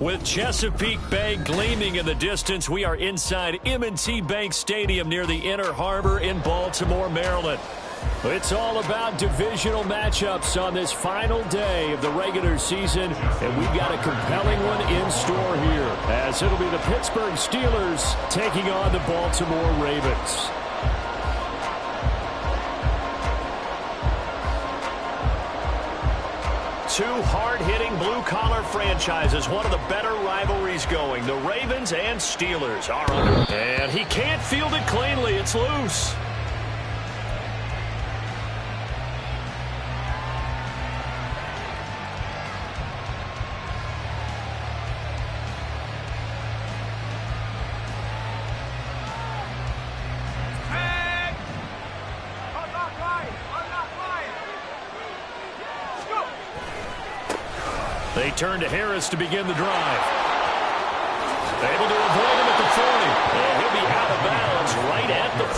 With Chesapeake Bay gleaming in the distance, we are inside M&T Bank Stadium near the Inner Harbor in Baltimore, Maryland. It's all about divisional matchups on this final day of the regular season, and we've got a compelling one in store here, as it'll be the Pittsburgh Steelers taking on the Baltimore Ravens. Two hard-hitting blue-collar franchises, one of the better rivalries going. The Ravens and Steelers are under. And he can't field it cleanly. It's loose. They turn to Harris to begin the drive. Able to avoid him at the 40. And he'll be out of bounds right at the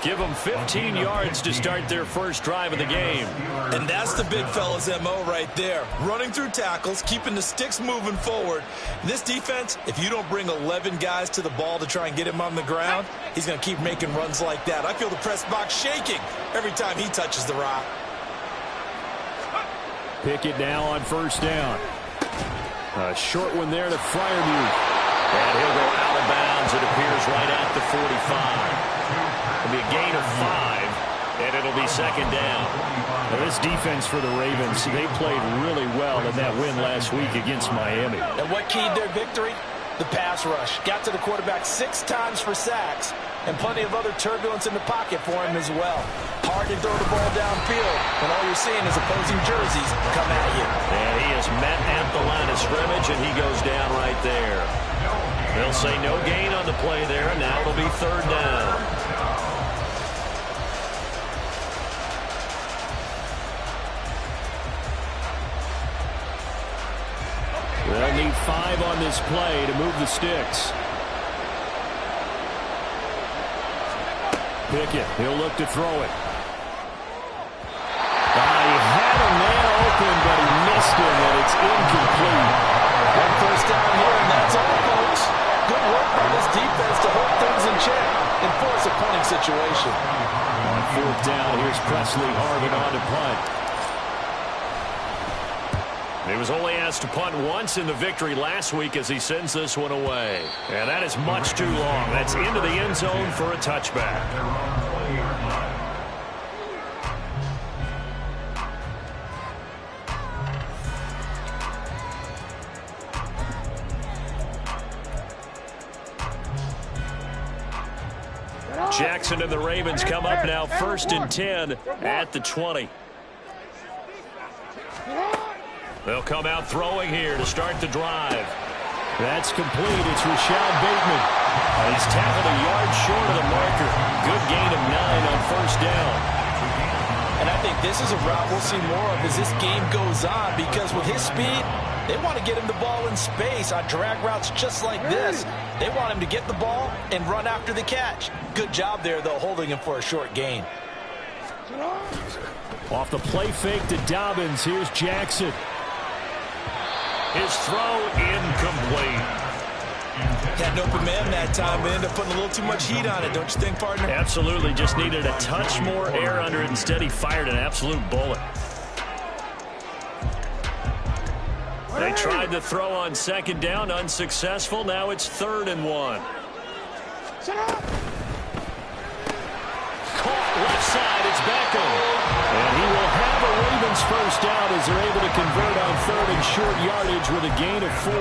40. Give them 15 yards to start their first drive of the game. And that's the big fella's MO right there. Running through tackles, keeping the sticks moving forward. This defense, if you don't bring 11 guys to the ball to try and get him on the ground, he's going to keep making runs like that. I feel the press box shaking every time he touches the rock. Pickett now on first down. A short one there to Freiermuth. And he'll go out of bounds, it appears, right at the 45. It'll be a gain of 5, and it'll be second down. Now, this defense for the Ravens, they played really well in that win last week against Miami. And what keyed their victory? The pass rush. Got to the quarterback 6 times for sacks, and plenty of other turbulence in the pocket for him as well. Hard to throw the ball downfield when all you're seeing is opposing jerseys come at you. And he is met at the line of scrimmage, and he goes down right there. They'll say no gain on the play there, and now it'll be third down. They'll need 5 on this play to move the sticks. Pickett, he'll look to throw it. He had a man open, but he missed him, and it's incomplete. One first down here, and that's all, folks. Good work by this defense to hold things in check and force a punting situation. On fourth down, here's Presley Harvin on to punt. He was only asked to punt once in the victory last week as he sends this one away. And that is much too long. That's into the end zone for a touchback. Jackson and the Ravens come up now first and 10 at the 20. They'll come out throwing here to start the drive. That's complete. It's Rashad Bateman. He's tackled a yard short of the marker. Good gain of 9 on first down. And I think this is a route we'll see more of as this game goes on, because with his speed, they want to get him the ball in space on drag routes just like this. They want him to get the ball and run after the catch. Good job there, though, holding him for a short gain. Off the play fake to Dobbins. Here's Jackson. His throw incomplete. Had an open man that time, but ended up putting a little too much heat on it, don't you think, partner? Absolutely. Just needed a touch more air under it. Instead, he fired an absolute bullet. They tried to throw on second down, unsuccessful. Now it's 3rd and 1. Caught left side, it's Beckham. And he will have a Ravens first down as they're able to convert on 3rd and short yardage with a gain of 4.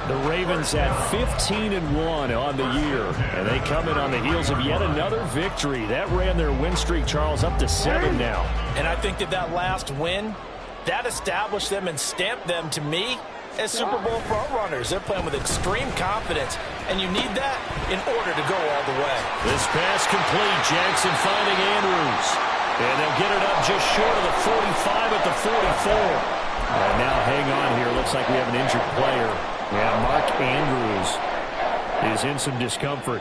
The Ravens at 15 and 1 on the year. And they come in on the heels of yet another victory. That ran their win streak, Charles, up to 7 now. And I think that last win, that established them and stamped them, to me, as Super Bowl frontrunners. They're playing with extreme confidence, and you need that in order to go all the way. This pass complete. Jackson finding Andrews. And they'll get it up just short of the 45 at the 44. And now hang on here. Looks like we have an injured player. Yeah, Mark Andrews is in some discomfort.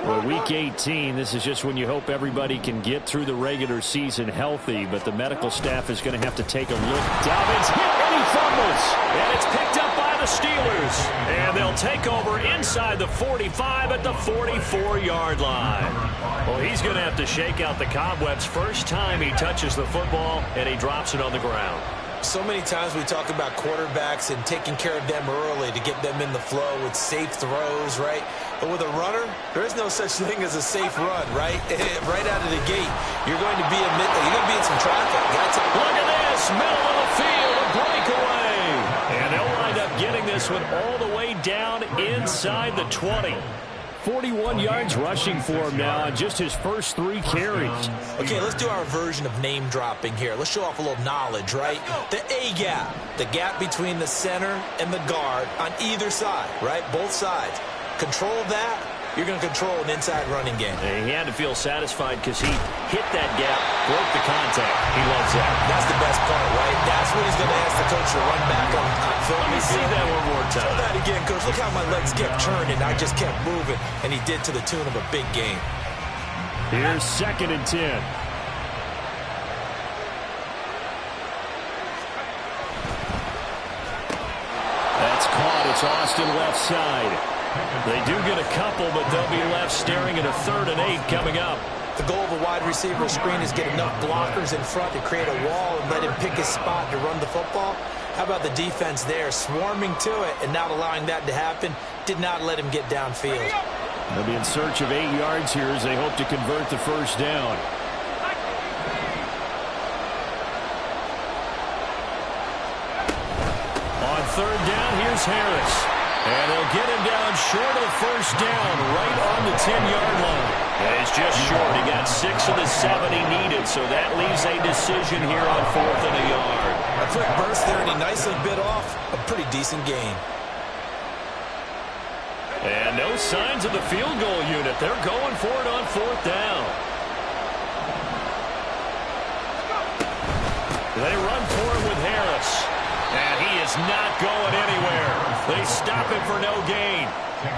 Well, week 18, this is just when you hope everybody can get through the regular season healthy, but the medical staff is going to have to take a look. Dobbins hit and he fumbles. And it's picked up by the Steelers. And they'll take over inside the 45 at the 44-yard line. Well, he's going to have to shake out the cobwebs first time he touches the football, and he drops it on the ground. So many times we talk about quarterbacks and taking care of them early to get them in the flow with safe throws, right? But with a runner, there is no such thing as a safe run, right? Right out of the gate, you're going to be in some traffic. Look at this, middle of the field, a breakaway. And they'll wind up getting this one all the way down inside the 20. 41 yards rushing for him now on just his first 3 carries. Okay, let's do our version of name dropping here. Let's show off a little knowledge, right? The A-gap, the gap between the center and the guard on either side, right? Both sides. Control that, you're going to control an inside running game. And he had to feel satisfied because he hit that gap, broke the contact. He loves that. That's the best part, right? That's when he's going to ask the coach to run back on film. Let me see that one more time. Show that again, coach. Look how my legs kept turning. I just kept moving, and he did to the tune of a big game. Here's 2nd and 10. That's caught. It's Austin left side. They do get a couple, but they'll be left staring at a 3rd and 8 coming up. The goal of a wide receiver screen is get enough blockers in front to create a wall and let him pick his spot to run the football. How about the defense there, swarming to it and not allowing that to happen? Did not let him get downfield. They'll be in search of 8 yards here as they hope to convert the first down. On 3rd down, here's Harris. And they'll get him down short of the first down, right on the 10-yard line. And he's just short. He got 6 of the 7 he needed, so that leaves a decision here on 4th and a yard. A quick burst there, and he nicely bit off a pretty decent gain. And no signs of the field goal unit. They're going for it on 4th down. They run for it with Harris. And he is not going anywhere. They stop him for no gain.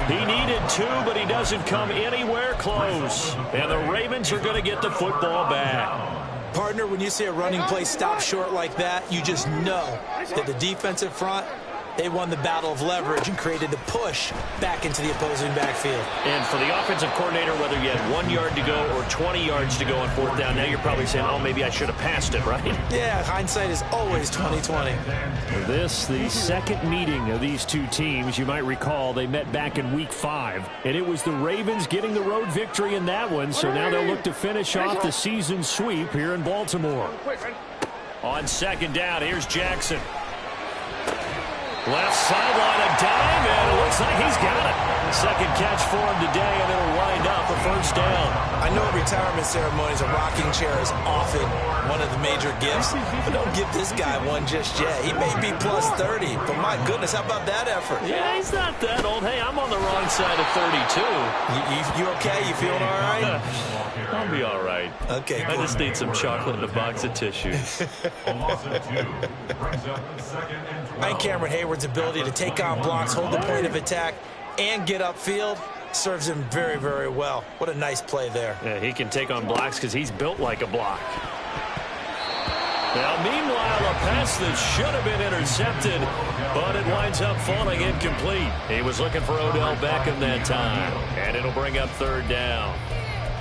He needed 2, but he doesn't come anywhere close. And the Ravens are going to get the football back. Partner, when you see a running play stop short like that, you just know that the defensive front, they won the battle of leverage and created the push back into the opposing backfield. And for the offensive coordinator, whether you had 1 yard to go or 20 yards to go on 4th down, now you're probably saying, oh, maybe I should have passed it, right? Yeah, hindsight is always 20/20. This, the second meeting of these two teams. You might recall they met back in week 5, and it was the Ravens getting the road victory in that one, so now they'll look to finish off the season sweep here in Baltimore. On 2nd down, here's Jackson. Left sideline, a dime, and it looks like he's got it. Second catch for him today, and it'll wind up a first down. I know at retirement ceremonies, a rocking chair is often one of the major gifts, but don't give this guy one just yet. He may be plus 30, but my goodness, how about that effort? Yeah, he's not that old. Hey, I'm on the wrong side of 32. You okay? You feeling all right? I'll be all right. Okay, I just need some chocolate and a box of tissues. And Cameron Hayward's ability to take on blocks, hold the point of attack, and get upfield serves him very, very well. What a nice play there. Yeah, he can take on blocks because he's built like a block. Now, meanwhile, a pass that should have been intercepted, but it winds up falling incomplete. He was looking for Odell Beckham that time, and it'll bring up 3rd down.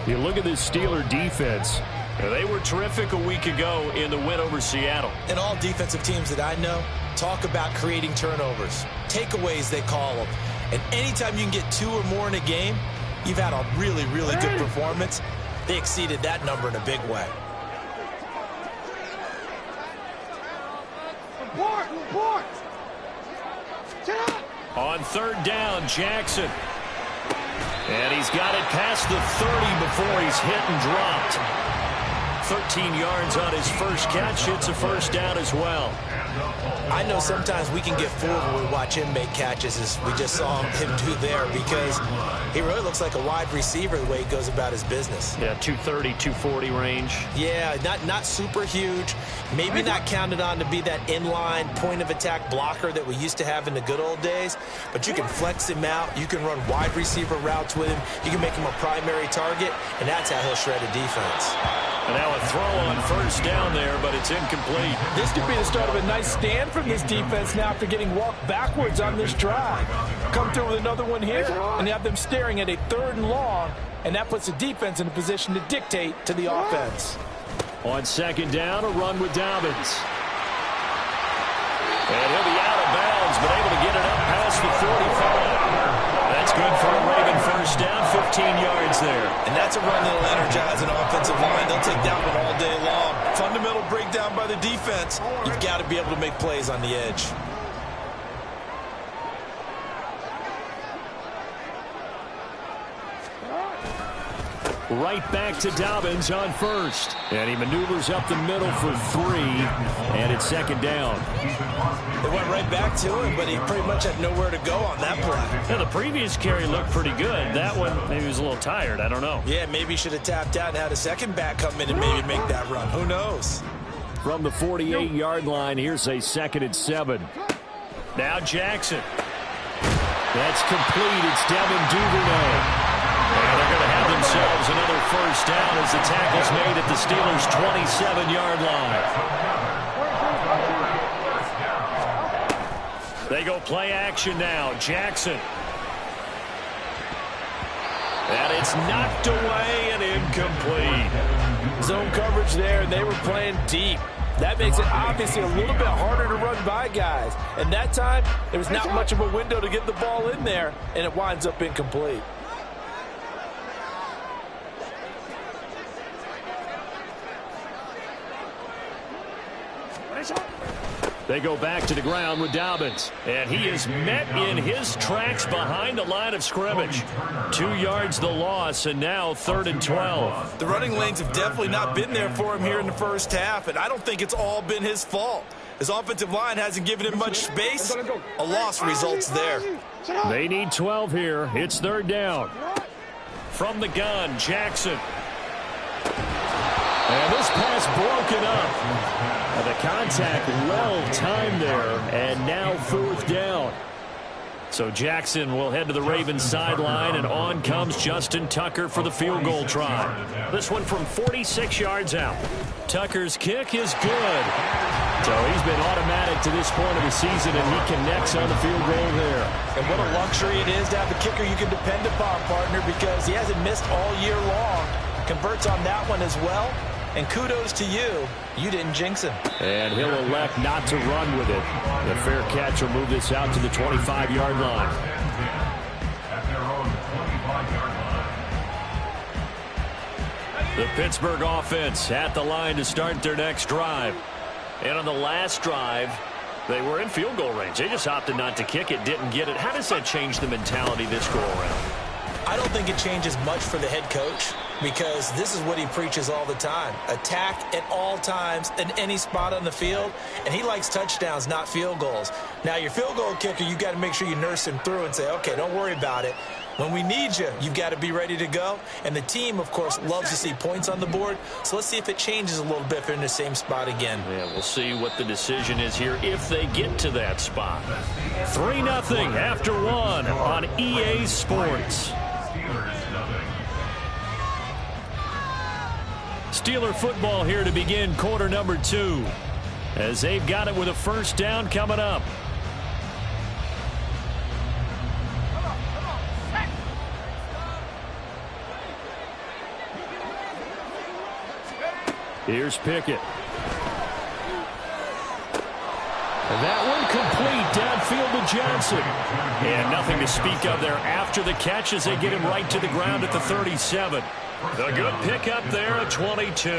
You look at this Steeler defense. They were terrific a week ago in the win over Seattle. And all defensive teams that I know talk about creating turnovers. Takeaways, they call them. And anytime you can get 2 or more in a game, you've had a really, really good performance. They exceeded that number in a big way. On 3rd down, Jackson. And he's got it past the 30 before he's hit and dropped. 13 yards on his first catch. It's a first down as well. I know sometimes we can get fooled when we watch him make catches, as we just saw him do there, because he really looks like a wide receiver the way he goes about his business. Yeah, 230, 240 range. Yeah, not super huge. Maybe not counted on to be that inline point-of-attack blocker that we used to have in the good old days, but you can flex him out. You can run wide receiver routes with him. You can make him a primary target, and that's how he'll shred a defense. And now a throw on first down there, but it's incomplete. This could be the start of a nice stand from this defense now after getting walked backwards on this drive. Come through with another one here, and you have them staring at a 3rd and long, and that puts the defense in a position to dictate to the offense. On second down, a run with Dobbins. And he'll be out of bounds, but able to get it up past the 45. That's good for a Raven first down, 15 yards there. And that's a run that'll energize an offensive line. They'll take that one all day long. Fundamental breakdown by the defense. You've got to be able to make plays on the edge. Right back to Dobbins on first. And he maneuvers up the middle for 3. And it's second down. They went right back to him, but he pretty much had nowhere to go on that play. Yeah, the previous carry looked pretty good. That one, maybe he was a little tired. I don't know. Yeah, maybe he should have tapped out and had a second back come in and maybe make that run. Who knows? From the 48-yard line, here's a 2nd and 7. Now Jackson. That's complete. It's Devin Duvernay. And they're going to have themselves another first down as the tackle's made at the Steelers' 27-yard line. They go play action now. Jackson. And it's knocked away and incomplete. Zone coverage there, and they were playing deep. That makes it obviously a little bit harder to run by guys. And that time, there was not much of a window to get the ball in there, and it winds up incomplete. They go back to the ground with Dobbins. And he is met in his tracks behind the line of scrimmage. 2 yards the loss, and now 3rd and 12. The running lanes have definitely not been there for him here in the first half, and I don't think it's all been his fault. His offensive line hasn't given him much space. A loss results there. They need 12 here. It's 3rd down. From the gun, Jackson. And this pass broken up. And the contact well timed there, and now 4th down. So Jackson will head to the Ravens sideline, and on comes Justin Tucker for the field goal try. This one from 46 yards out. Tucker's kick is good. So he's been automatic to this point of the season, and he connects on the field goal there. And what a luxury it is to have a kicker you can depend upon, partner, because he hasn't missed all year long. Converts on that one as well. And kudos to you. You didn't jinx him. And he'll elect not to run with it. The fair catch will move this out to the 25-yard line. The Pittsburgh offense at the line to start their next drive. And on the last drive, they were in field goal range. They just opted not to kick it, didn't get it. How does that change the mentality this go-around? I don't think it changes much for the head coach, because this is what he preaches all the time. Attack at all times in any spot on the field, and he likes touchdowns, not field goals. Now, your field goal kicker, you've got to make sure you nurse him through and say, okay, don't worry about it. When we need you, you've got to be ready to go. And the team, of course, loves to see points on the board. So let's see if it changes a little bit if they're in the same spot again. Yeah, we'll see what the decision is here if they get to that spot. 3-0 after 1 on EA Sports. Steeler football here to begin quarter number 2, as they've got it with a first down coming up. Here's Pickett. And that one complete downfield to Johnson. And nothing to speak of there after the catch as they get him right to the ground at the 37. A good pickup there at 22.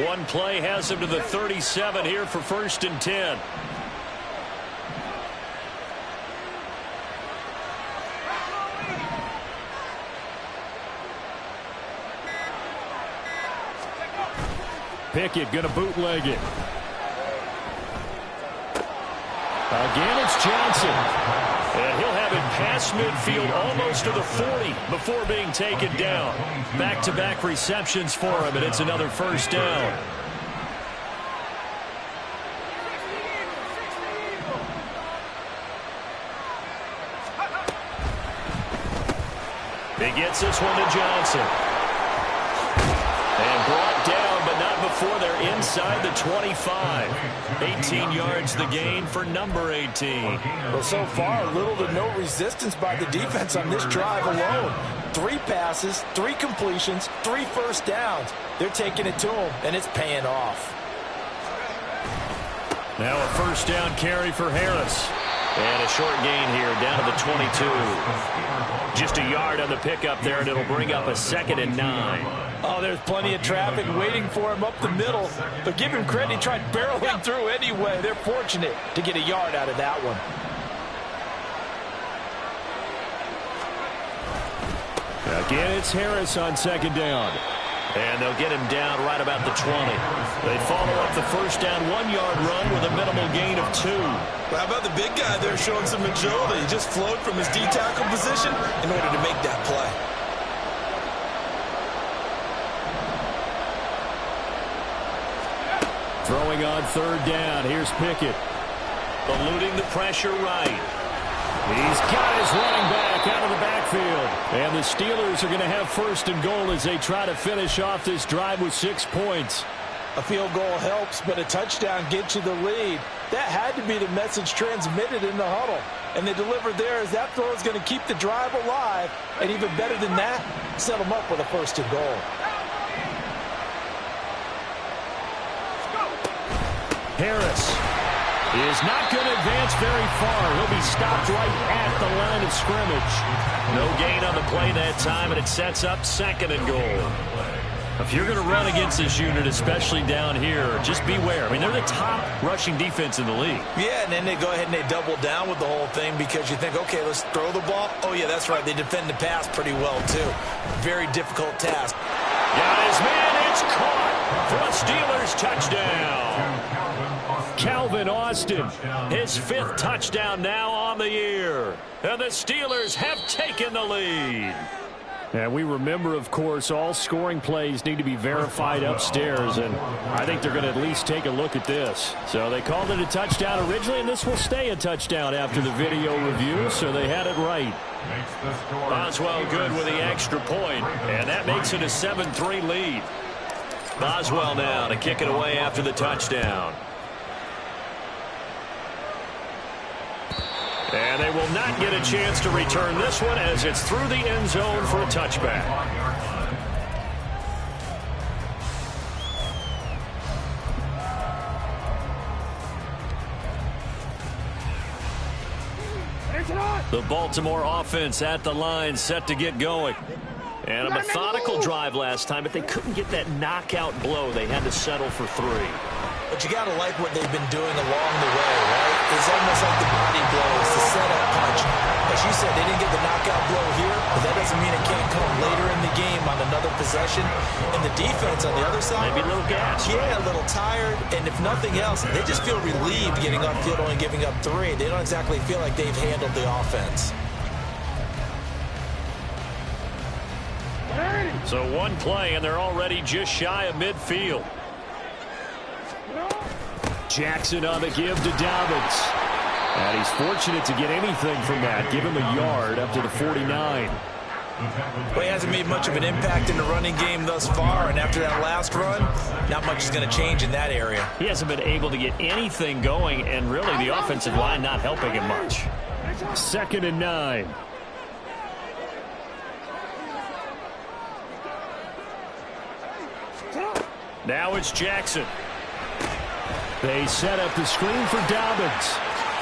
One play has him to the 37 here for 1st and 10. Pickett going to bootleg it. Again, it's Johnson. And he'll have it past midfield almost to the 40 before being taken down. Back-to-back receptions for him, and it's another first down. He gets this one to Johnson. And brought down, but not before they're inside the 25. 18 yards the gain for number 18. Well, so far, little to no resistance by the defense on this drive alone. 3 passes, 3 completions, 3 first downs. They're taking it to him, and it's paying off. Now a first down carry for Harris. And a short gain here down to the 22. Just a yard on the pickup there, and it'll bring up a 2nd and 9. Oh, there's plenty of traffic waiting for him up the middle. But give him credit, he tried barreling through anyway. They're fortunate to get a yard out of that one. Again, it's Harris on 2nd down. And they'll get him down right about the 20. They follow up the first down 1-yard run with a minimal gain of 2. Well, how about the big guy there showing some agility? He just flowed from his D-tackle position in order to make that play. Throwing on 3rd down. Here's Pickett. Eluding the pressure right. He's got his running back out of the backfield. And the Steelers are going to have 1st and goal as they try to finish off this drive with 6 points. A field goal helps, but a touchdown gets you the lead. That had to be the message transmitted in the huddle. And they delivered there as that throw is going to keep the drive alive. And even better than that, set them up with a 1st and goal. Harris is not going to advance very far. He'll be stopped right at the line of scrimmage. No gain on the play that time, and it sets up 2nd and goal. If you're going to run against this unit, especially down here, just beware. I mean, they're the top rushing defense in the league. Yeah, and then they go ahead and they double down with the whole thing because you think, okay, let's throw the ball. Oh, yeah, that's right. They defend the pass pretty well, too. Very difficult task. Got his man. It's caught for a Steelers touchdown. Calvin Austin, his 5th touchdown now on the year. And the Steelers have taken the lead. And we remember, of course, all scoring plays need to be verified upstairs, and I think they're going to at least take a look at this. So they called it a touchdown originally, and this will stay a touchdown after the video review, so they had it right. Boswell good with the extra point, and that makes it a 7-3 lead. Boswell now to kick it away after the touchdown. And they will not get a chance to return this one as it's through the end zone for a touchback. The Baltimore offense at the line set to get going. And a methodical drive last time, but they couldn't get that knockout blow. They had to settle for 3. But you got to like what they've been doing along the way, right? It's almost like the body blows, the setup punch. As you said, they didn't get the knockout blow here, but that doesn't mean it can't come later in the game on another possession. And the defense on the other side, maybe a little gas. Yeah, a little tired. And if nothing else, they just feel relieved getting upfield, only giving up 3. They don't exactly feel like they've handled the offense. So 1 play, and they're already just shy of midfield. Jackson on the give to Dobbins. And he's fortunate to get anything from that. Give him a yard up to the 49. Well, he hasn't made much of an impact in the running game thus far, and after that last run, not much is going to change in that area. He hasn't been able to get anything going, and really the offensive line not helping him much. 2nd and 9. Now it's Jackson. They set up the screen for Dobbins.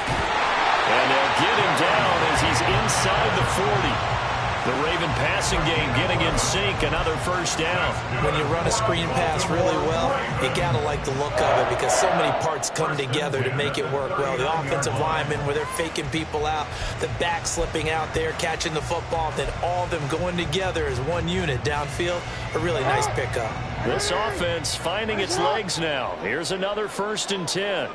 And they'll get him down as he's inside the 40. The Raven passing game getting in sync, another first down. When you run a screen pass really well, you got to like the look of it because so many parts come together to make it work well. The offensive linemen where they're faking people out, the back slipping out there, catching the football, then all of them going together as one unit downfield. A really nice pickup. This offense finding its legs now. Here's another 1st and 10.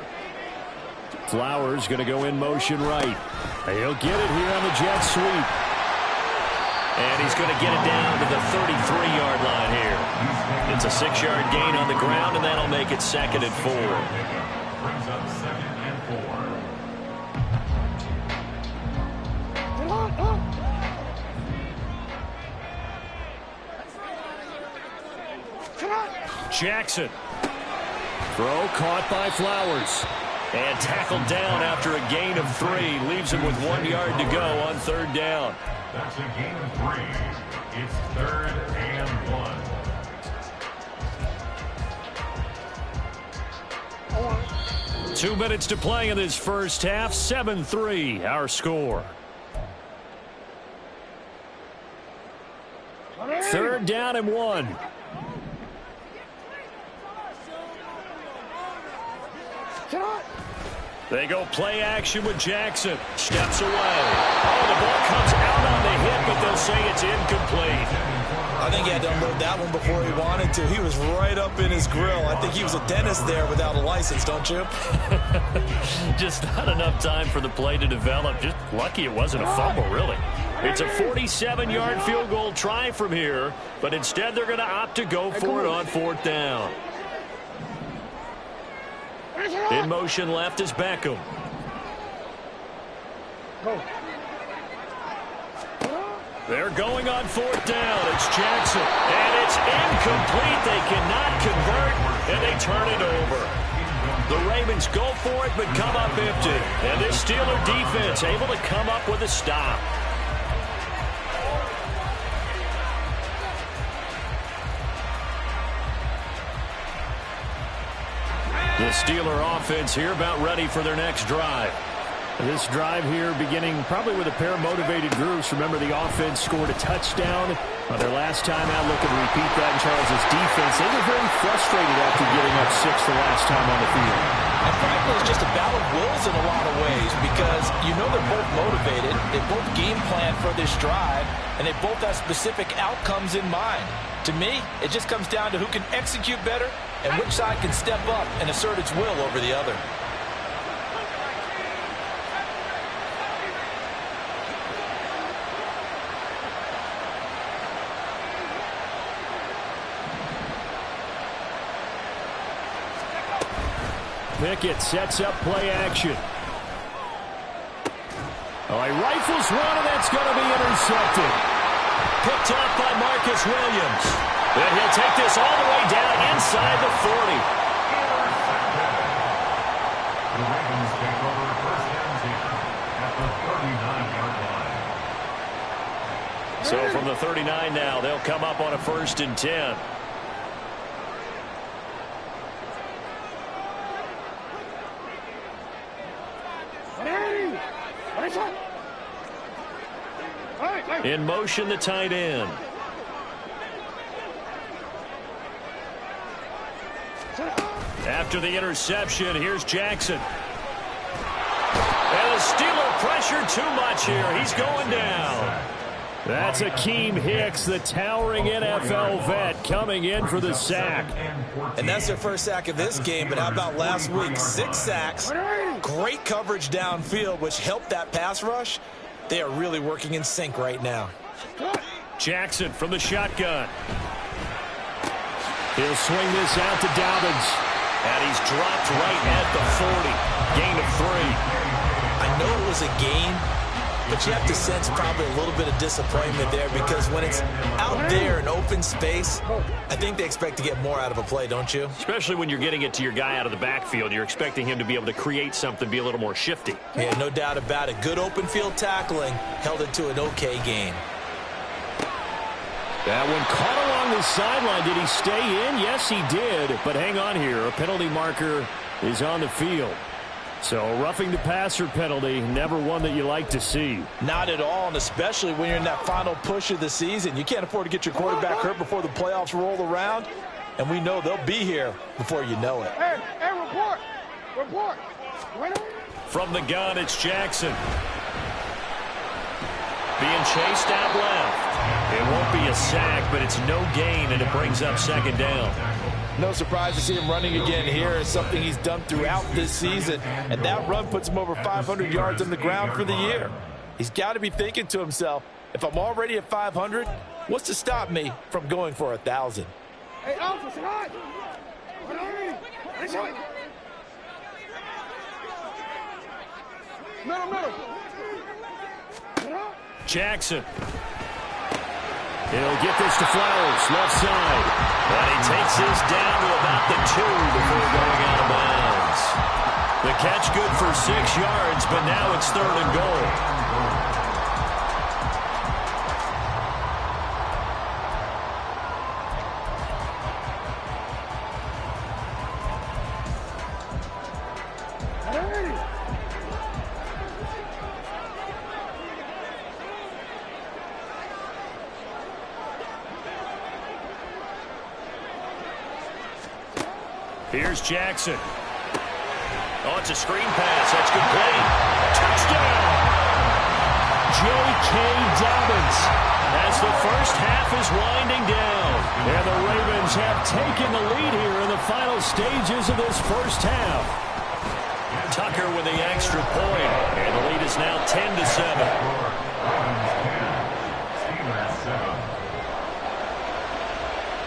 Flowers going to go in motion right. He'll get it here on the jet sweep. And he's going to get it down to the 33-yard line here. It's a 6-yard gain on the ground, and that'll make it 2nd and 4. Brings up 2nd and 4. Jackson. Throw caught by Flowers. And tackled down after a gain of 3. Leaves him with 1 yard to go on 3rd down. That's a gain of 3. It's 3rd and 1. 2 minutes to play in this first half. 7-3 our score. 3rd down and 1. They go play action with Jackson. Steps away. Oh, the ball comes out on the hit, but they'll say it's incomplete. I think he had to unload that one before he wanted to. He was right up in his grill. I think he was a dentist there without a license, don't you? Just not enough time for the play to develop. Just lucky it wasn't a fumble, really. It's a 47-yard field goal try from here, but instead they're going to opt to go for it on 4th down. In motion left is Beckham. They're going on 4th down. It's Jackson. And it's incomplete. They cannot convert, and they turn it over. The Ravens go for it, but come up empty. And this Steeler defense able to come up with a stop. The Steeler offense here about ready for their next drive. This drive here beginning probably with a pair of motivated groups. Remember, the offense scored a touchdown on their last time out. Looking to repeat that in Charles' defense. They were very frustrated after getting up 6 the last time on the field. And frankly, it's just a battle of wills in a lot of ways because you know they're both motivated. They both game plan for this drive, and they both have specific outcomes in mind. To me, it just comes down to who can execute better and which side can step up and assert its will over the other. Pickett sets up play action. Oh, he rifles one, and that's going to be intercepted. Picked up by Marcus Williams. And he'll take this all the way down inside the 40. The Ravens take over 1st and 10 at the 39-yard line. So from the 39 now, they'll come up on a 1st and 10. In motion, the tight end. After the interception, here's Jackson. And the Steeler pressure too much here. He's going down. That's Akeem Hicks, the towering NFL vet, coming in for the sack. And that's their first sack of this game, but how about last week? 6 sacks, great coverage downfield, which helped that pass rush. They are really working in sync right now. Jackson from the shotgun. He'll swing this out to Dobbins. And he's dropped right at the 40. Gain of 3. I know it was a gain, but you have to sense probably a little bit of disappointment there because when it's out there in open space, I think they expect to get more out of a play, don't you? Especially when you're getting it to your guy out of the backfield. You're expecting him to be able to create something, be a little more shifty. Yeah, no doubt about it. Good open field tackling held it to an okay gain. That one caught along the sideline. Did he stay in? Yes, he did. But hang on here. A penalty marker is on the field. So a roughing the passer penalty, never one that you like to see. Not at all, and especially when you're in that final push of the season. You can't afford to get your quarterback hurt before the playoffs roll around, and we know they'll be here before you know it. Hey, report. From the gun, it's Jackson. Being chased out left. It won't be a sack, but it's no gain, and it brings up 2nd down. No surprise to see him running again here. It's something he's done throughout this season. And that run puts him over 500 yards on the ground for the year. He's got to be thinking to himself, if I'm already at 500, what's to stop me from going for 1,000? Hey, Jackson. He'll get this to Flowers, left side. And he takes this down to about the 2 before going out of bounds. The catch good for 6 yards, but now it's 3rd and goal. Here's Jackson. Oh, it's a screen pass. That's complete. Touchdown! J.K. Dobbins as the first half is winding down. And the Ravens have taken the lead here in the final stages of this first half. Tucker with the extra point. And the lead is now 10-7.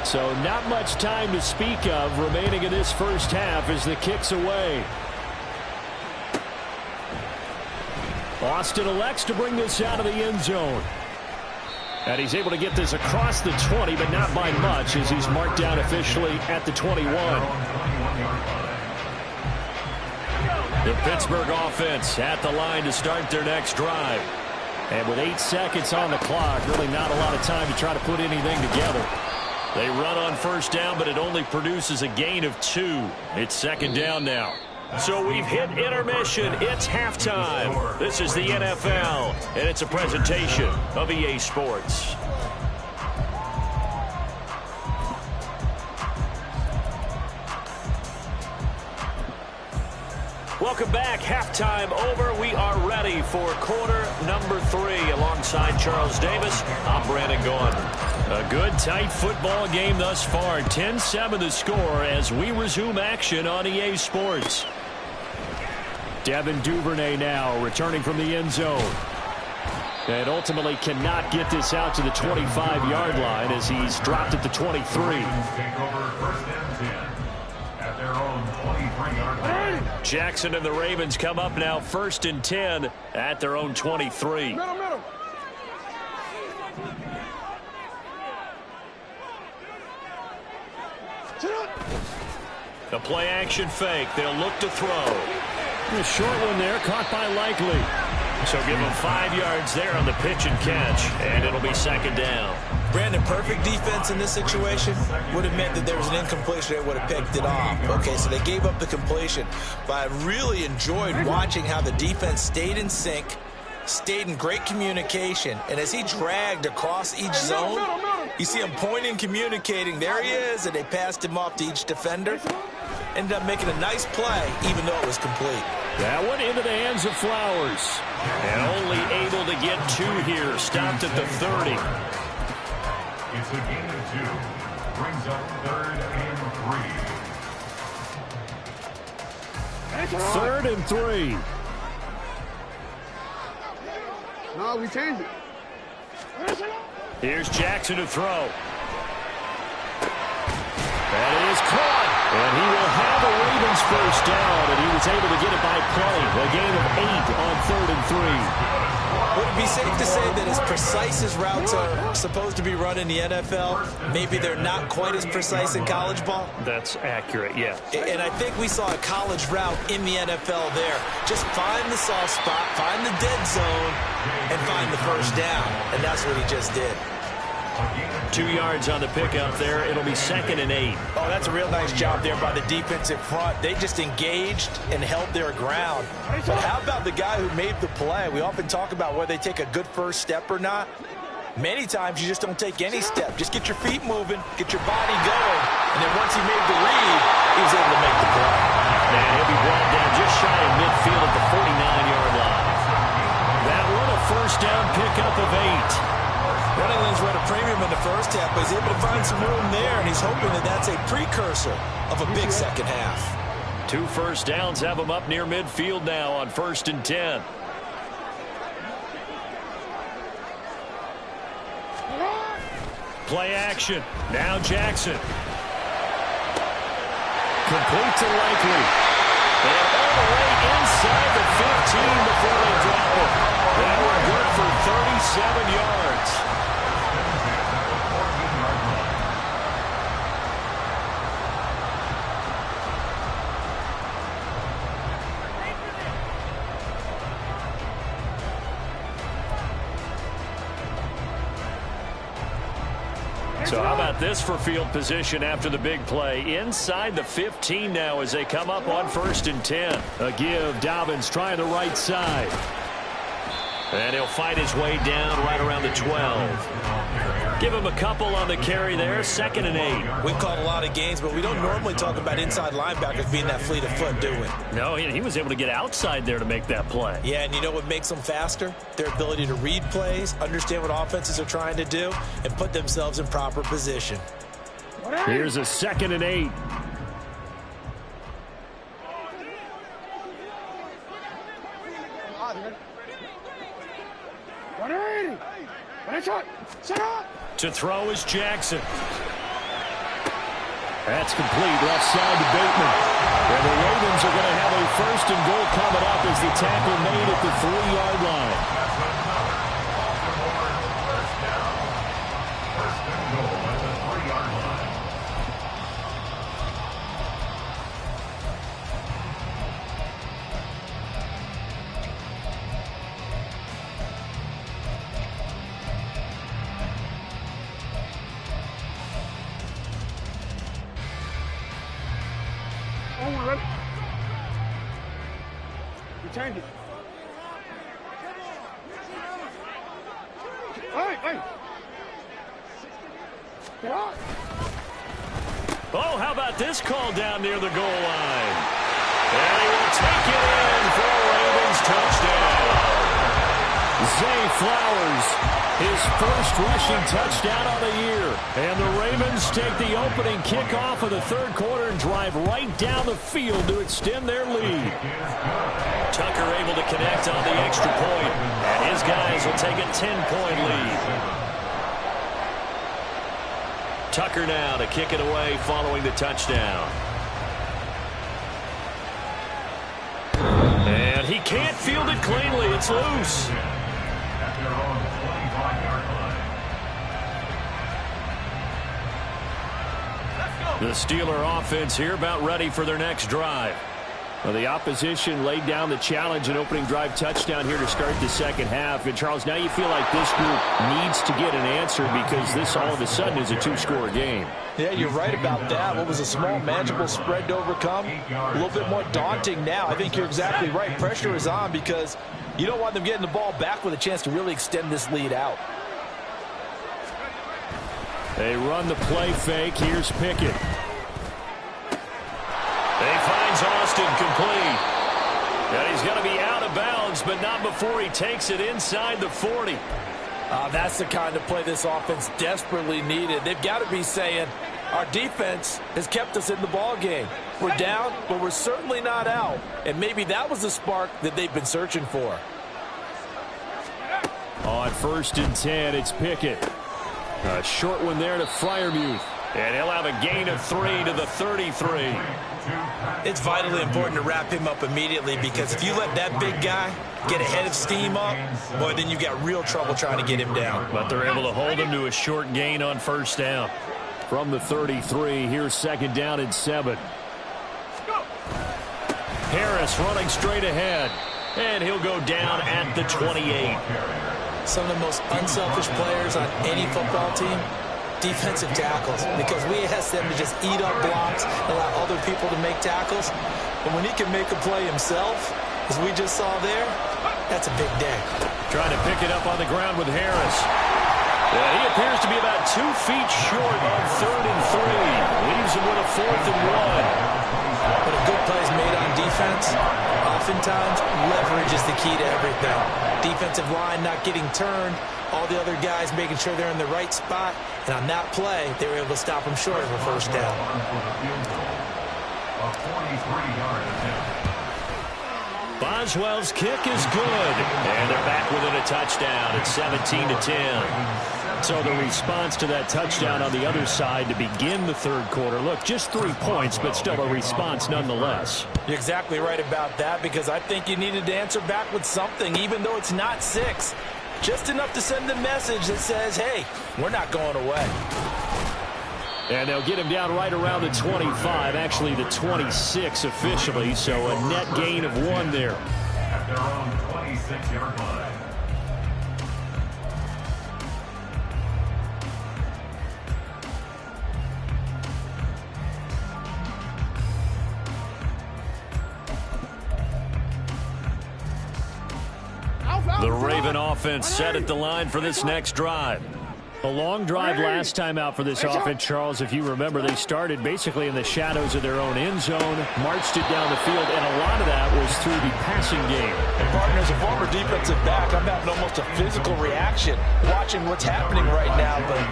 So not much time to speak of remaining in this first half as the kick's away. Austin elects to bring this out of the end zone. And he's able to get this across the 20, but not by much as he's marked down officially at the 21. The Pittsburgh offense at the line to start their next drive. And with 8 seconds on the clock, really not a lot of time to try to put anything together. They run on first down, but it only produces a gain of 2. It's second down now. So we've hit intermission. It's halftime. This is the NFL, and it's a presentation of EA Sports. Welcome back. Halftime over. We are ready for quarter number 3. Alongside Charles Davis, I'm Brandon Gaudin. A good, tight football game thus far. 10-7 the score as we resume action on EA Sports. Devin Duvernay now returning from the end zone. And ultimately cannot get this out to the 25-yard line as he's dropped at the 23. Jackson and the Ravens come up now 1st and 10 at their own 23. The play action fake. They'll look to throw. A short one there, caught by Likely. So give him 5 yards there on the pitch and catch, and it'll be second down. Brandon, perfect defense in this situation would have meant that there was an incompletion. They would have picked it off. Okay, so they gave up the completion. But I really enjoyed watching how the defense stayed in sync, stayed in great communication, and as he dragged across each zone, you see him pointing, communicating. There he is, and they passed him off to each defender. Ended up making a nice play, even though it was complete. That one into the hands of Flowers. And only able to get 2 here. Stopped at the 30. It's a gain of 2. Brings up 3rd and 3. 3rd and 3. No, we changed it. Here's Jackson to throw. That is caught. And he will have a Ravens first down, and he was able to get it by play. A gain of 8 on 3rd and 3. Would it be safe to say that as precise as routes are supposed to be run in the NFL, maybe they're not quite as precise in college ball? That's accurate, yeah. And I think we saw a college route in the NFL there. Just find the soft spot, find the dead zone, and find the first down. And that's what he just did. 2 yards on the pickup there. It'll be 2nd and 8. Oh, that's a real nice job there by the defense in front. They just engaged and held their ground. But how about the guy who made the play? We often talk about whether they take a good first step or not. Many times you just don't take any step. Just get your feet moving, get your body going, and then once he made the read, he was able to make the play. And he'll be brought down just shy of midfield at the 49-yard line. That one a first down pickup of 8. Running lanes were at a premium in the first half, but he's able to find some room there, and he's hoping that that's a precursor of a big second half. 2 first downs have him up near midfield now on 1st and 10. Play action. Now Jackson. Complete to Likely. And all the way inside the 15 before they drop it. They were good for 37 yards. So how about this for field position after the big play? Inside the 15 now as they come up on 1st and 10. A give. Dobbins trying the right side. And he'll fight his way down right around the 12. Give him a couple on the carry there. 2nd and 8. We've called a lot of games, but we don't normally talk about inside linebackers being that fleet of foot, do we? No, he was able to get outside there to make that play. Yeah, and you know what makes them faster? Their ability to read plays, understand what offenses are trying to do, and put themselves in proper position. Here's a 2nd and 8. To throw is Jackson. That's complete. Left side to Bateman. And the Ravens are going to have a 1st and goal coming up as the tackle made at the 3-yard line. Change it. Hey. Oh, how about this call down near the goal line? And he will take it in for a Ravens touchdown. Zay Flowers, his first rushing touchdown of the year. And the Ravens take the opening kickoff of the 3rd quarter and drive right down the field to extend their lead. Tucker able to connect on the extra point, and his guys will take a 10-point lead. Tucker now to kick it away following the touchdown. And he can't field it cleanly. It's loose. The Steeler offense here about ready for their next drive. Well, the opposition laid down the challenge and opening drive touchdown here to start the 2nd half. And, Charles, now you feel like this group needs to get an answer because this all of a sudden is a 2-score game. Yeah, you're right about that. What was a small, manageable spread to overcome? A little bit more daunting now. I think you're exactly right. Pressure is on because you don't want them getting the ball back with a chance to really extend this lead out. They run the play fake. Here's Pickett. He finds Austin complete. And he's going to be out of bounds, but not before he takes it inside the 40. That's the kind of play this offense desperately needed. They've got to be saying, our defense has kept us in the ball game. We're down, but we're certainly not out. And maybe that was the spark that they've been searching for. On 1st and 10, it's Pickett. A short one there to Freiermuth. And he'll have a gain of 3 to the 33. It's vitally important to wrap him up immediately because if you let that big guy get a head of steam up, boy, then you've got real trouble trying to get him down. But they're able to hold him to a short gain on 1st down. From the 33, here's 2nd down and 7. Harris running straight ahead. And he'll go down at the 28. Some of the most unselfish players on any football team, defensive tackles, because we ask them to just eat up blocks, allow other people to make tackles. And when he can make a play himself, as we just saw there, that's a big day. Trying to pick it up on the ground with Harris. Yeah, he appears to be about 2 feet short on 3rd and 3. Leaves him with a 4th and 1. When a good play is made on defense, oftentimes leverage is the key to everything. Defensive line not getting turned, all the other guys making sure they're in the right spot. And on that play, they were able to stop him short of a first down. A 43-yard attempt. Boswell's kick is good. And they're back within a touchdown at 17-10. So the response to that touchdown on the other side to begin the third quarter. Look, just 3 points, but still a response nonetheless. You're exactly right about that, because I think you needed to answer back with something, even though it's not 6. Just enough to send the message that says, hey, we're not going away. And they'll get him down right around the 25, actually the 26 officially, so a net gain of 1 there. At their own 26-yard line. The Raven offense set at the line for this next drive. A long drive last time out for this offense, Charles. If you remember, they started basically in the shadows of their own end zone, marched it down the field, and a lot of that was through the passing game. And partner, as a former defensive back, I'm having almost a physical reaction watching what's happening right now. But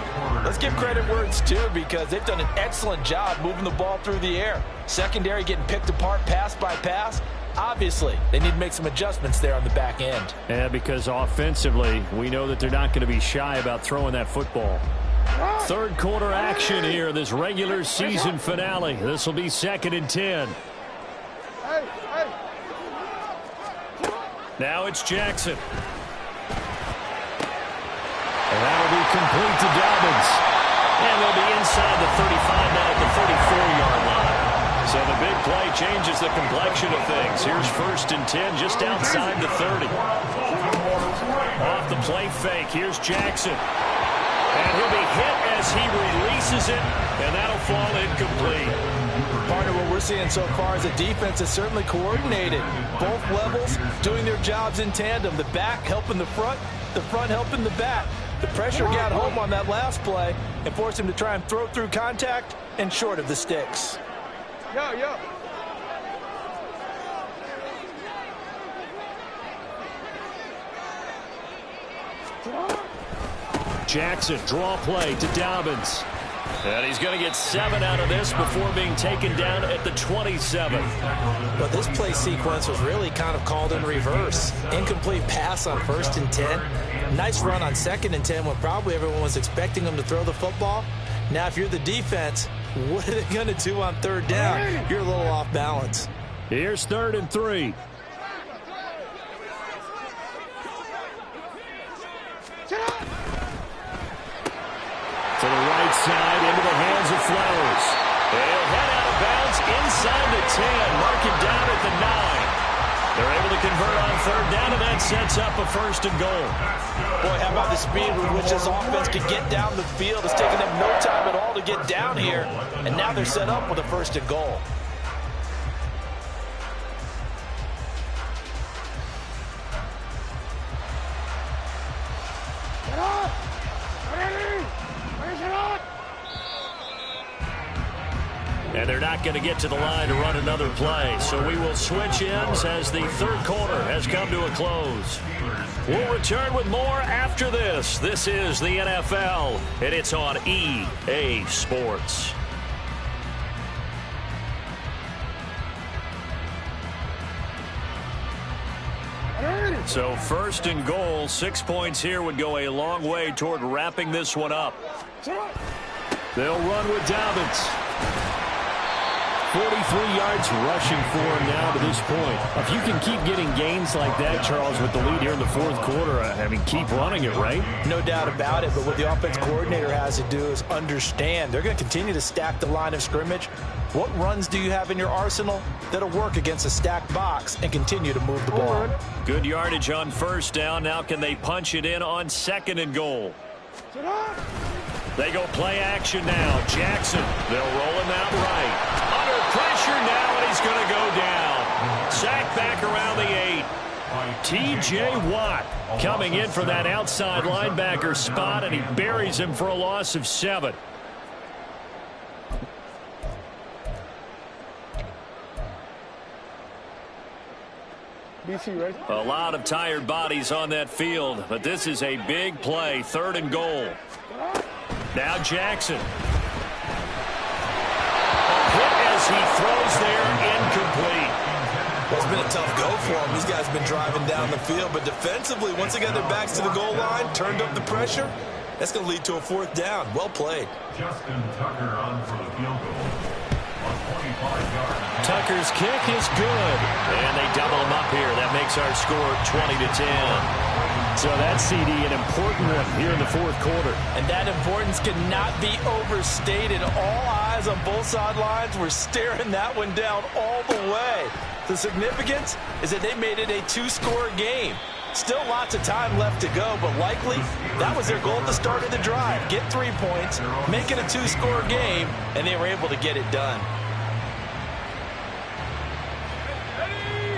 let's give credit where it's due, because they've done an excellent job moving the ball through the air. Secondary getting picked apart pass by pass. Obviously, they need to make some adjustments there on the back end. Yeah, because offensively, we know that they're not going to be shy about throwing that football. Third quarter action here, this regular season finale. This will be 2nd and 10. Now it's Jackson. And that'll be complete to Dobbins. And they'll be inside the 35 now at the 34-yard line. So the big play changes the complexion of things. Here's 1st and 10 just outside the 30. Off the play fake, here's Jackson. And he'll be hit as he releases it, and that'll fall incomplete. Partner, what we're seeing so far is the defense is certainly coordinated. Both levels doing their jobs in tandem. The back helping the front helping the back. The pressure got home on that last play and forced him to try and throw through contact and short of the sticks. Yo. Jackson, draw play to Dobbins. And he's going to get 7 out of this before being taken down at the 27. But this play sequence was really kind of called in reverse. Incomplete pass on 1st and 10. Nice run on 2nd and 10 when probably everyone was expecting him to throw the football. Now, if you're the defense, what are they going to do on 3rd down? You're a little off balance. Here's 3rd and 3. To the right side, into the hands of Flowers. They'll head out of bounds inside the 10. Mark it down at the 9. They're able to convert on 3rd down, and that sets up a 1st and goal. Boy, how about the speed with which this offense can get down the field? It's taken them no time at all to get down here, and now they're set up with a 1st and goal. And they're not going to get to the line to run another play. So we will switch ends as the 3rd quarter has come to a close. We'll return with more after this. This is the NFL, and it's on EA Sports. So 1st and goal, 6 points here would go a long way toward wrapping this one up. They'll run with Dobbins. 43 yards rushing for him now to this point. If you can keep getting gains like that, Charles, with the lead here in the 4th quarter, I mean, keep running it, right? No doubt about it, but what the offense coordinator has to do is understand they're going to continue to stack the line of scrimmage. What runs do you have in your arsenal that'll work against a stacked box and continue to move the ball? Good yardage on 1st down. Now can they punch it in on 2nd and goal? They go play action now. Jackson, they'll roll him out right. Under pressure now, and he's going to go down. Sack back around the 8. T.J. Watt coming in for that outside linebacker spot, and he buries him for a loss of 7. BC, ready? A lot of tired bodies on that field, but this is a big play, 3rd and goal. Now Jackson. Hit as he throws there, incomplete. Well, it's been a tough go for him. These guys have been driving down the field, but defensively, once they got their backs to the goal line, turned up the pressure, that's going to lead to a 4th down. Well played. Justin Tucker on for the field goal. On 25 yards. Tucker's kick is good. And they double him up here. That makes our score 20-10. So that CD, an important one here in the 4th quarter. And that importance cannot be overstated. All eyes on both sidelines were staring that one down all the way. The significance is that they made it a 2-score game. Still lots of time left to go, but likely that was their goal at the start of the drive. Get 3 points, make it a 2-score game, and they were able to get it done.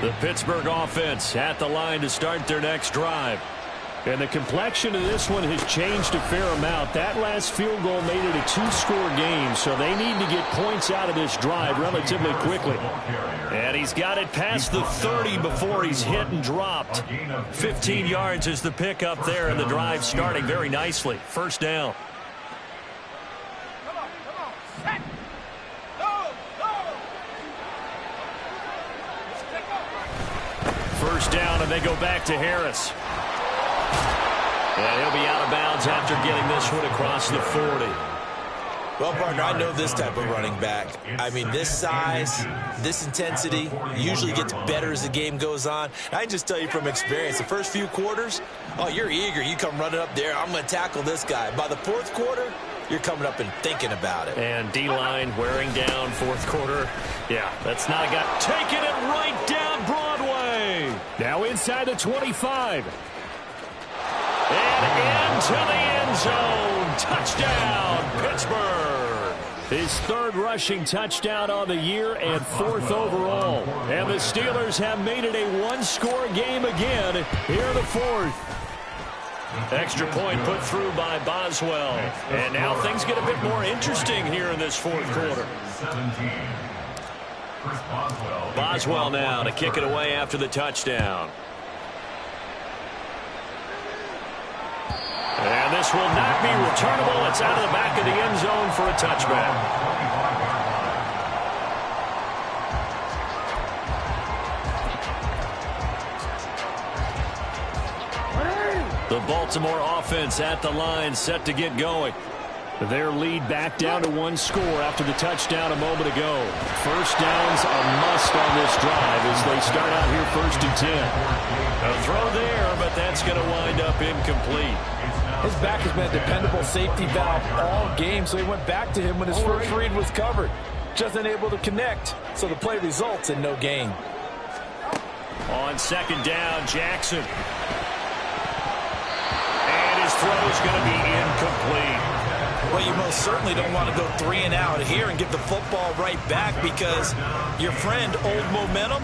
The Pittsburgh offense at the line to start their next drive. And the complexion of this one has changed a fair amount. That last field goal made it a 2-score game, so they need to get points out of this drive relatively quickly. And he's got it past the 30 before he's hit and dropped. 15 yards is the pickup there, and the drive starting very nicely. 1st down. First down, and they go back to Harris. And he'll be out of bounds after getting this one across the 40. Well, partner, I know this type of running back. I mean, this size, this intensity usually gets better as the game goes on. I can just tell you from experience, the first few quarters, oh, you're eager. You come running up there, I'm going to tackle this guy. By the 4th quarter, you're coming up and thinking about it. And D-line wearing down 4th quarter. Yeah, that's not a guy. Taking it right down Broadway. Now inside the 25. And into the end zone. Touchdown, Pittsburgh. His 3rd rushing touchdown on the year and 4th overall. And the Steelers have made it a 1-score game again here in the 4th. Extra point put through by Boswell. And now things get a bit more interesting here in this 4th quarter. Boswell now to kick it away after the touchdown. And this will not be returnable. It's out of the back of the end zone for a touchback. The Baltimore offense at the line set to get going. Their lead back down to 1 score after the touchdown a moment ago. First down's a must on this drive as they start out here 1st and 10. A throw there, but that's going to wind up incomplete. His back has been a dependable safety valve all game, so he went back to him when his first read was covered. Just unable to connect, so the play results in no gain. On 2nd down, Jackson. And his throw is going to be incomplete. Well, you most certainly don't want to go 3 and out here and give the football right back because your friend, Old Momentum,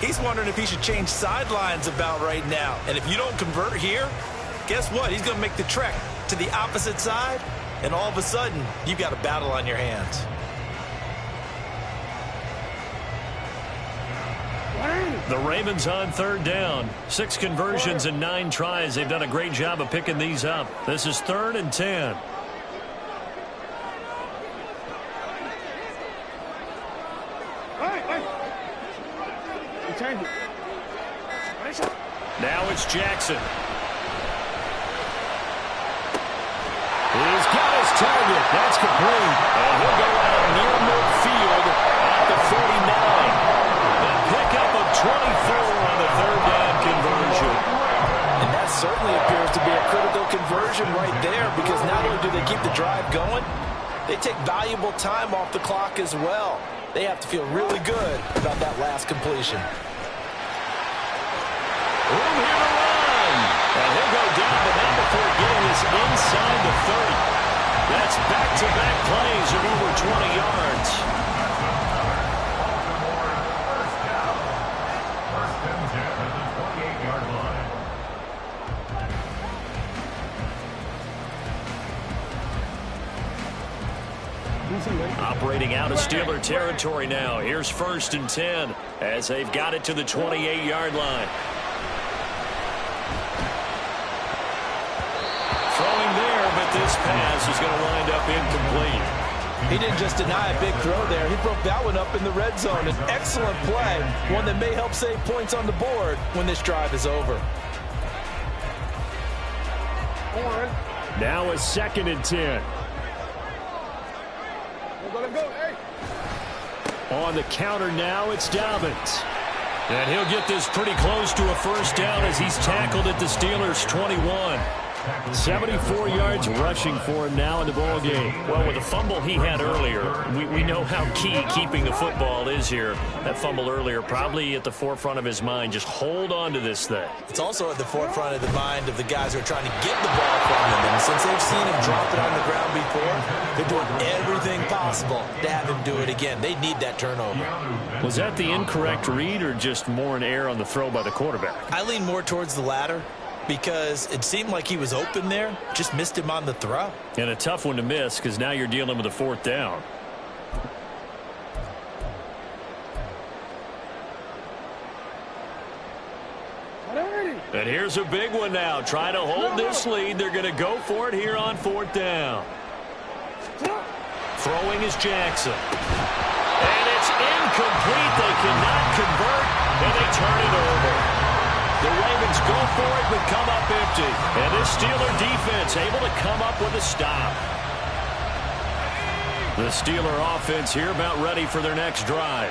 he's wondering if he should change sidelines about right now. And if you don't convert here, guess what? He's going to make the trek to the opposite side, and all of a sudden, you've got a battle on your hands. The Ravens on 3rd down. 6 conversions and 9 tries. They've done a great job of picking these up. This is 3rd and 10. Now it's Jackson. He's got his target. That's complete. And he'll go out near midfield at the 49. A pickup of 24 on the 3rd down conversion. And that certainly appears to be a critical conversion right there because not only do they keep the drive going, they take valuable time off the clock as well. They have to feel really good about that last completion. Room here to run. And he'll go down, but not before getting this inside the 30. That's back-to-back plays of over 20 yards. First and 10 at the 28-yard line. Operating out of Steeler territory now. Here's 1st and 10. as they've got it to the 28-yard line. Throwing there, but this pass is going to wind up incomplete. He didn't just deny a big throw there. He broke that one up in the red zone. An excellent play, one that may help save points on the board when this drive is over. Now a 2nd and 10. On the counter now, it's Dobbins. And he'll get this pretty close to a first down as he's tackled at the Steelers' 21. 74 yards rushing for him now in the ball game. Well, with the fumble he had earlier, we know how key keeping the football is here. That fumble earlier probably at the forefront of his mind. Just hold on to this thing. It's also at the forefront of the mind of the guys who are trying to get the ball from him. And since they've seen him drop it on the ground before, they're doing everything possible to have him do it again. They need that turnover. Was that the incorrect read or just more an error on the throw by the quarterback? I lean more towards the latter, because it seemed like he was open there, just missed him on the throw. And a tough one to miss because now you're dealing with a 4th down. And here's a big one now. Trying to hold this lead. They're going to go for it here on 4th down. Throwing is Jackson. And it's incomplete. They cannot convert, and they turn it over. The Ravens go for it, but come up empty. And this Steeler defense able to come up with a stop. The Steeler offense here about ready for their next drive.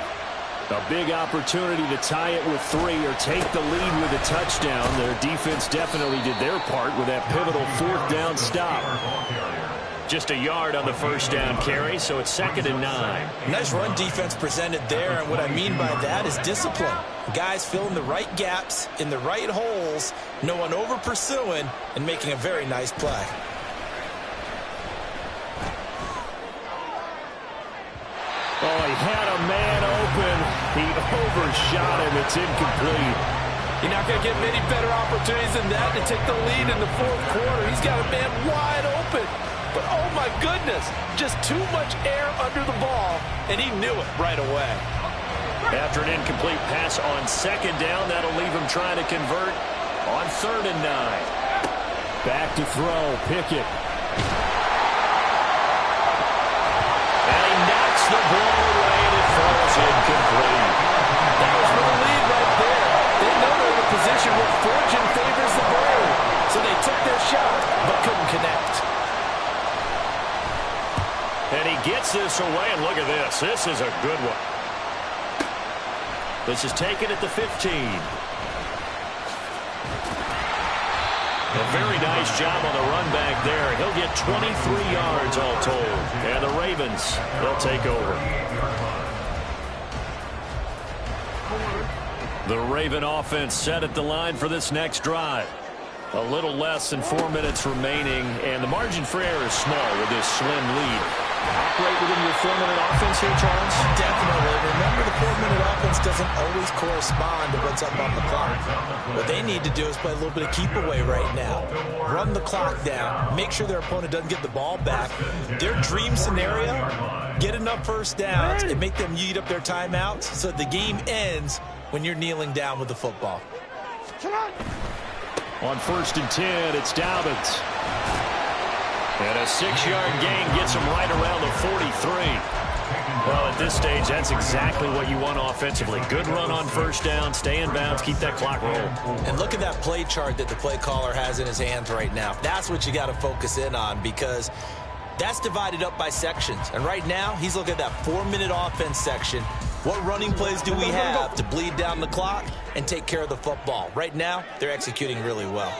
A big opportunity to tie it with 3 or take the lead with a touchdown. Their defense definitely did their part with that pivotal 4th down stop. Just a yard on the first down carry, so it's 2nd and 9. Nice run defense presented there, and what I mean by that is discipline. Guys filling the right gaps in the right holes, no one over pursuing, and making a very nice play. Oh, he had a man open. He overshot him. It's incomplete. You're not going to get many better opportunities than that to take the lead in the 4th quarter. He's got a man wide open. But, oh, my goodness, just too much air under the ball, and he knew it right away. After an incomplete pass on 2nd down, that'll leave him trying to convert on 3rd and 9. Back to throw, Pickett. And he knocks the ball away, and it falls incomplete. That was for the lead right there. They know they're in a position where fortune favors the brave. So they took their shot, but couldn't connect. And he gets this away, and look at this. This is a good one. This is taken at the 15. A very nice job on the run back there. He'll get 23 yards all told. And the Ravens, they'll take over. The Raven offense set at the line for this next drive. A little less than 4 minutes remaining, and the margin for error is small with this slim lead. Operate within your 4-minute offense here, Charles? Definitely. Remember, the 4-minute offense doesn't always correspond to what's up on the clock. What they need to do is play a little bit of keep away right now. Run the clock down. Make sure their opponent doesn't get the ball back. Their dream scenario, get enough first downs and make them eat up their timeouts so the game ends when you're kneeling down with the football. On 1st and 10, it's Dobbins. And a 6-yard gain gets him right around the 43. Well, at this stage, that's exactly what you want offensively. Good run on first down, stay in bounds, keep that clock rolling. And look at that play chart that the play caller has in his hands right now. That's what you got to focus in on, because that's divided up by sections. And right now, he's looking at that 4-minute offense section. What running plays do we have to bleed down the clock and take care of the football? Right now, they're executing really well.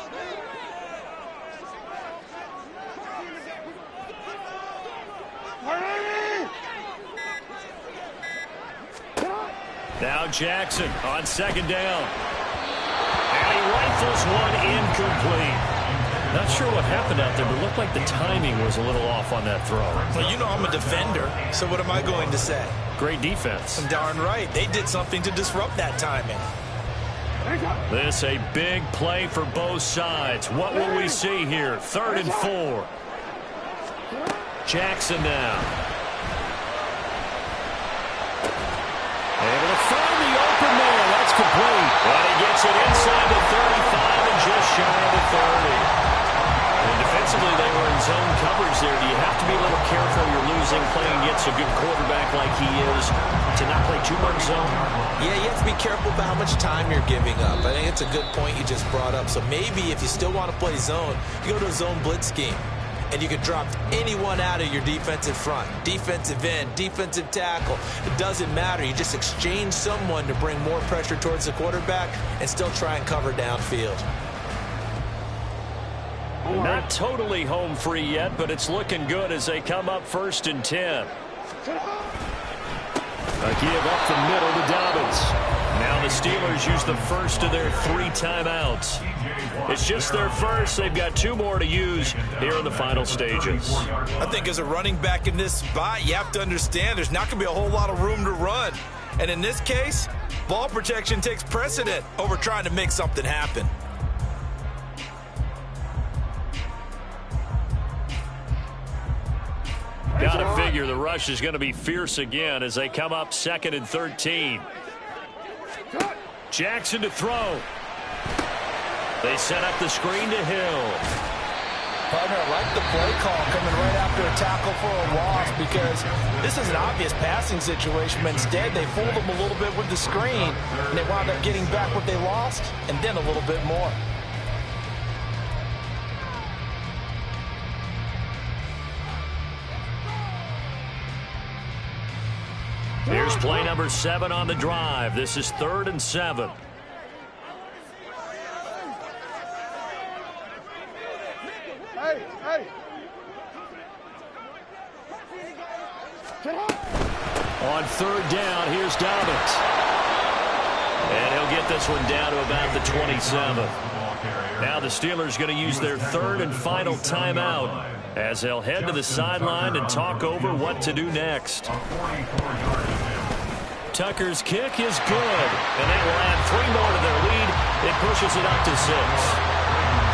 Now Jackson on 2nd down. And he rifles one incomplete. Not sure what happened out there, but it looked like the timing was a little off on that throw. Well, you know I'm a defender, so what am I going to say? Great defense. Darn right. They did something to disrupt that timing. This a big play for both sides. What will we see here? 3rd and 4. Jackson now. Able to find the open And he gets it inside the 35 and just shy of the 30. And defensively, they were in zone coverage there. Do you have to be a little careful? You're losing, playing against a good quarterback like he is, to not play too much zone? Yeah, you have to be careful about how much time you're giving up. I think it's a good point you just brought up. So maybe if you still want to play zone, you go to a zone blitz scheme. And you can drop anyone out of your defensive front. Defensive end, defensive tackle. It doesn't matter. You just exchange someone to bring more pressure towards the quarterback and still try and cover downfield. Not totally home free yet, but it's looking good as they come up 1st and 10. A give up the middle to Dobbins. Now the Steelers use the first of their 3 timeouts. It's just their first. They've got 2 more to use here in the final stages. I think as a running back in this spot, you have to understand there's not going to be a whole lot of room to run. And in this case, ball protection takes precedent over trying to make something happen. Got to figure the rush is going to be fierce again as they come up 2nd and 13. Jackson to throw. They set up the screen to Hill. Partner, I like the play call coming right after a tackle for a loss because this is an obvious passing situation, but instead they fooled them a little bit with the screen, and they wound up getting back what they lost and then a little bit more. Here's play number 7 on the drive. This is 3rd and 7. On 3rd down, here's Dobbins. And he'll get this one down to about the 27. Now the Steelers going to use their 3rd and final timeout as they'll head to the sideline and talk over what to do next. Tucker's kick is good, and that will add 3 more to their lead. It pushes it up to 6.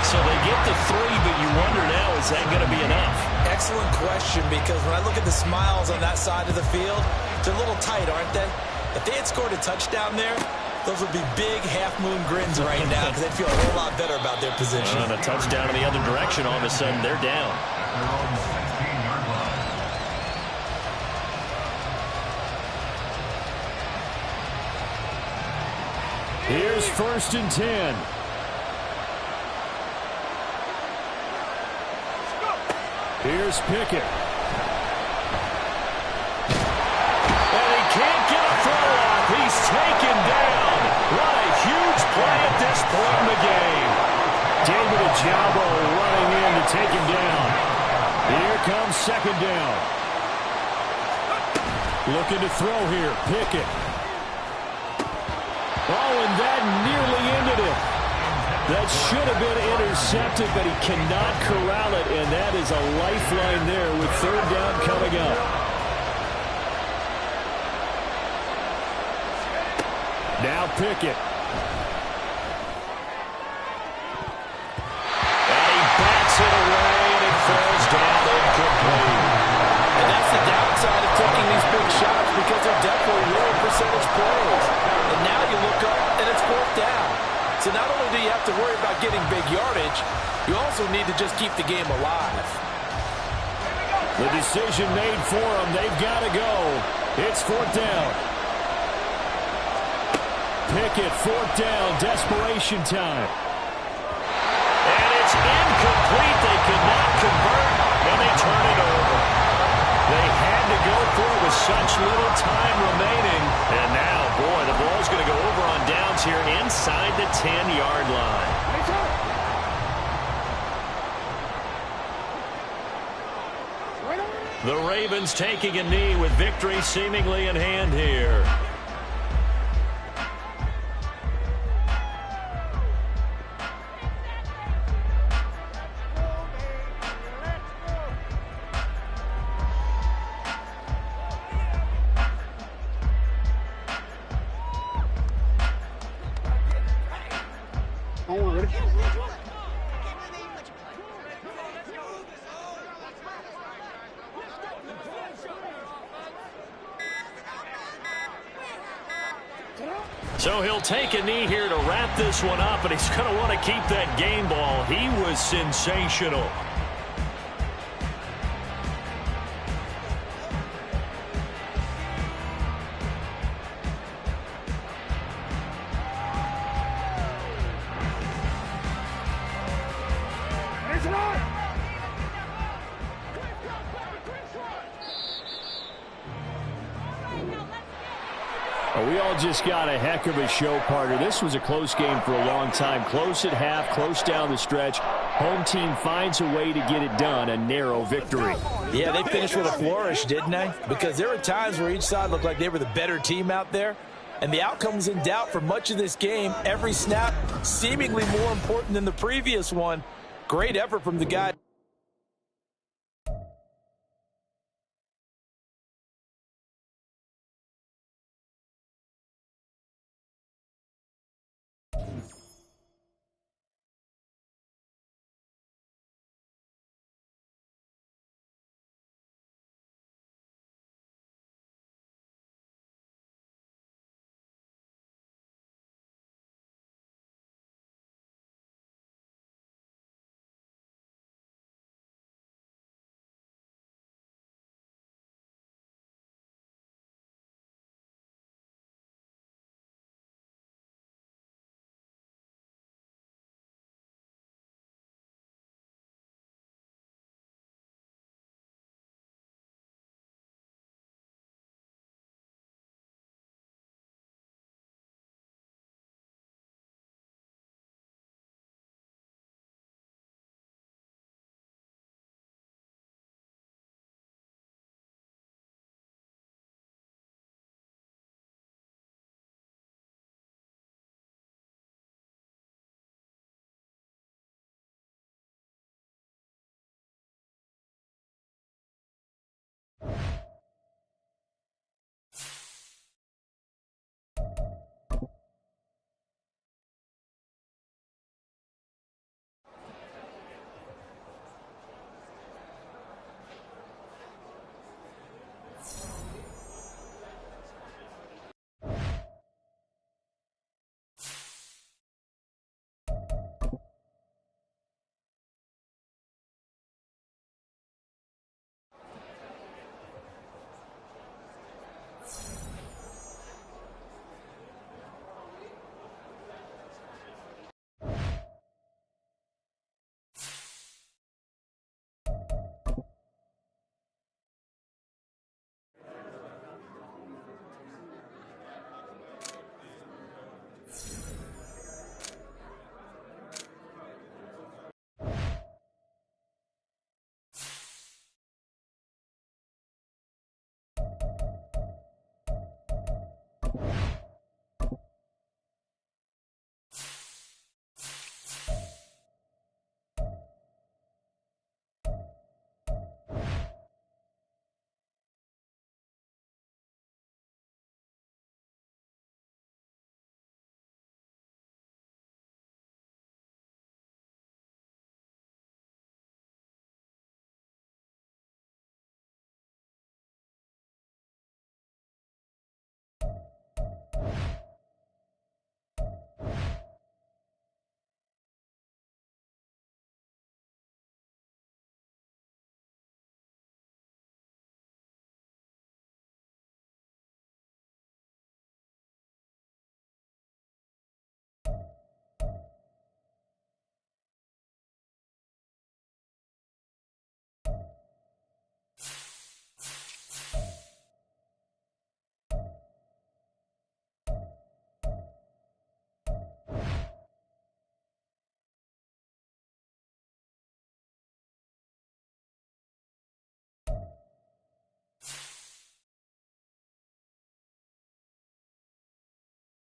So they get to 3, but you wonder now, is that going to be enough? Excellent question, because when I look at the smiles on that side of the field, they're a little tight, aren't they? If they had scored a touchdown there, those would be big half-moon grins right now because they'd feel a whole lot better about their position. And a touchdown in the other direction, all of a sudden they're down. Here's 1st and 10. Here's Pickett. And he can't get a throw off. He's taken down. What a huge play at this point in the game. David Ojabo running in to take him down. Here comes 2nd down. Looking to throw here. Pickett. Oh, and that nearly ended it. That should have been intercepted, but he cannot corral it, and that is a lifeline there with 3rd down coming up. Now Pickett. And he bats it away, and it falls down incomplete. And that's the downside of taking these big shots because they're definitely low percentage plays. And now you look up, and it's 4th down. So not only do you have to worry about getting big yardage, you also need to just keep the game alive. The decision made for them. They've got to go. It's 4th down. Pickett, 4th down, desperation time. And it's incomplete. They could not convert, and they turn it over. They had to go for it with such little time remaining. And now, boy, the ball's going to go over on downs here inside the 10-yard line. The Ravens taking a knee with victory seemingly in hand here. So he'll take a knee here to wrap this one up, and he's going to want to keep that game ball. He was sensational. We all just got a heck of a show, partner. This was a close game for a long time. Close at half, close down the stretch. Home team finds a way to get it done, a narrow victory. Yeah, they finished with a flourish, didn't they? Because there were times where each side looked like they were the better team out there. And the outcome was in doubt for much of this game. Every snap seemingly more important than the previous one. Great effort from the guy.